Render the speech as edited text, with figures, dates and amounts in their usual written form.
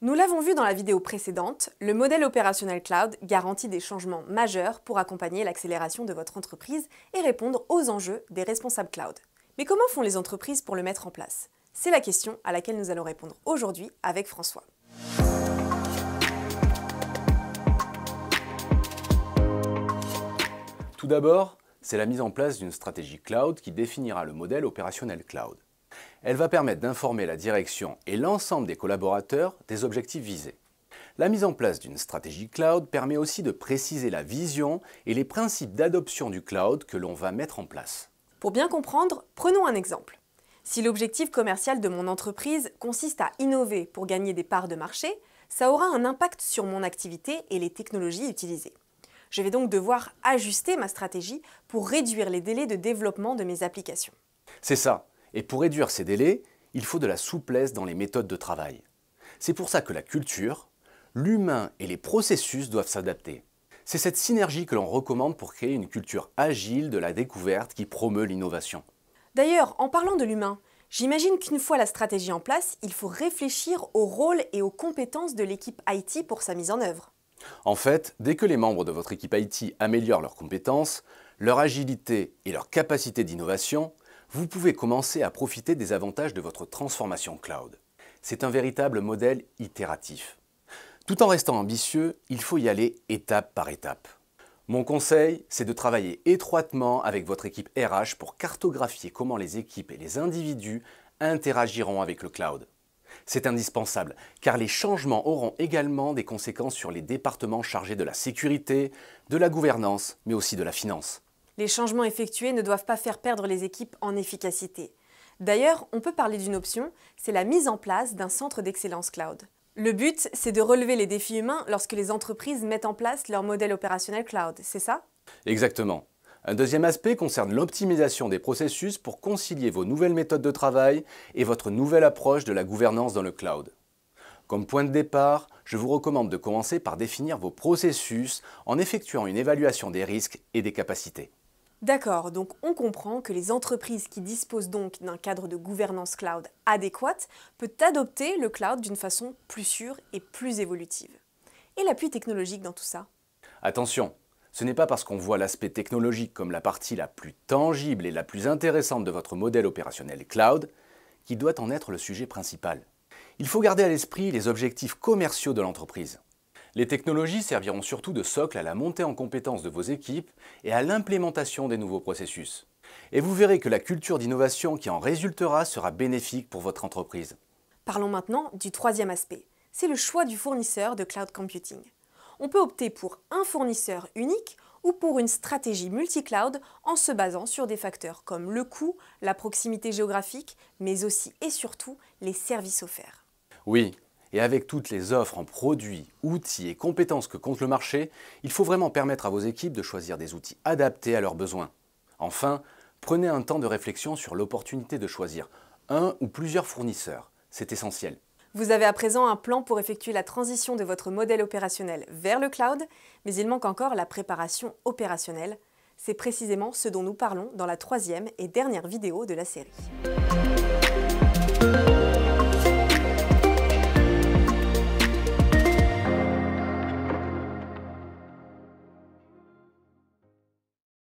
Nous l'avons vu dans la vidéo précédente, le modèle opérationnel cloud garantit des changements majeurs pour accompagner l'accélération de votre entreprise et répondre aux enjeux des responsables cloud. Mais comment font les entreprises pour le mettre en place? C'est la question à laquelle nous allons répondre aujourd'hui avec François. Tout d'abord, c'est la mise en place d'une stratégie cloud qui définira le modèle opérationnel cloud. Elle va permettre d'informer la direction et l'ensemble des collaborateurs des objectifs visés. La mise en place d'une stratégie cloud permet aussi de préciser la vision et les principes d'adoption du cloud que l'on va mettre en place. Pour bien comprendre, prenons un exemple. Si l'objectif commercial de mon entreprise consiste à innover pour gagner des parts de marché, ça aura un impact sur mon activité et les technologies utilisées. Je vais donc devoir ajuster ma stratégie pour réduire les délais de développement de mes applications. C'est ça. Et pour réduire ces délais, il faut de la souplesse dans les méthodes de travail. C'est pour ça que la culture, l'humain et les processus doivent s'adapter. C'est cette synergie que l'on recommande pour créer une culture agile de la découverte qui promeut l'innovation. D'ailleurs, en parlant de l'humain, j'imagine qu'une fois la stratégie en place, il faut réfléchir au rôle et aux compétences de l'équipe IT pour sa mise en œuvre. En fait, dès que les membres de votre équipe IT améliorent leurs compétences, leur agilité et leur capacité d'innovation, vous pouvez commencer à profiter des avantages de votre transformation cloud. C'est un véritable modèle itératif. Tout en restant ambitieux, il faut y aller étape par étape. Mon conseil, c'est de travailler étroitement avec votre équipe RH pour cartographier comment les équipes et les individus interagiront avec le cloud. C'est indispensable, car les changements auront également des conséquences sur les départements chargés de la sécurité, de la gouvernance, mais aussi de la finance. Les changements effectués ne doivent pas faire perdre les équipes en efficacité. D'ailleurs, on peut parler d'une option, c'est la mise en place d'un centre d'excellence cloud. Le but, c'est de relever les défis humains lorsque les entreprises mettent en place leur modèle opérationnel cloud, c'est ça? Exactement. Un deuxième aspect concerne l'optimisation des processus pour concilier vos nouvelles méthodes de travail et votre nouvelle approche de la gouvernance dans le cloud. Comme point de départ, je vous recommande de commencer par définir vos processus en effectuant une évaluation des risques et des capacités. D'accord, donc on comprend que les entreprises qui disposent donc d'un cadre de gouvernance cloud adéquate peuvent adopter le cloud d'une façon plus sûre et plus évolutive. Et l'appui technologique dans tout ça? Attention, ce n'est pas parce qu'on voit l'aspect technologique comme la partie la plus tangible et la plus intéressante de votre modèle opérationnel cloud qui doit en être le sujet principal. Il faut garder à l'esprit les objectifs commerciaux de l'entreprise. Les technologies serviront surtout de socle à la montée en compétences de vos équipes et à l'implémentation des nouveaux processus. Et vous verrez que la culture d'innovation qui en résultera sera bénéfique pour votre entreprise. Parlons maintenant du troisième aspect, c'est le choix du fournisseur de cloud computing. On peut opter pour un fournisseur unique ou pour une stratégie multi-cloud en se basant sur des facteurs comme le coût, la proximité géographique, mais aussi et surtout les services offerts. Oui, et avec toutes les offres en produits, outils et compétences que compte le marché, il faut vraiment permettre à vos équipes de choisir des outils adaptés à leurs besoins. Enfin, prenez un temps de réflexion sur l'opportunité de choisir un ou plusieurs fournisseurs. C'est essentiel. Vous avez à présent un plan pour effectuer la transition de votre modèle opérationnel vers le cloud, mais il manque encore la préparation opérationnelle. C'est précisément ce dont nous parlons dans la troisième et dernière vidéo de la série.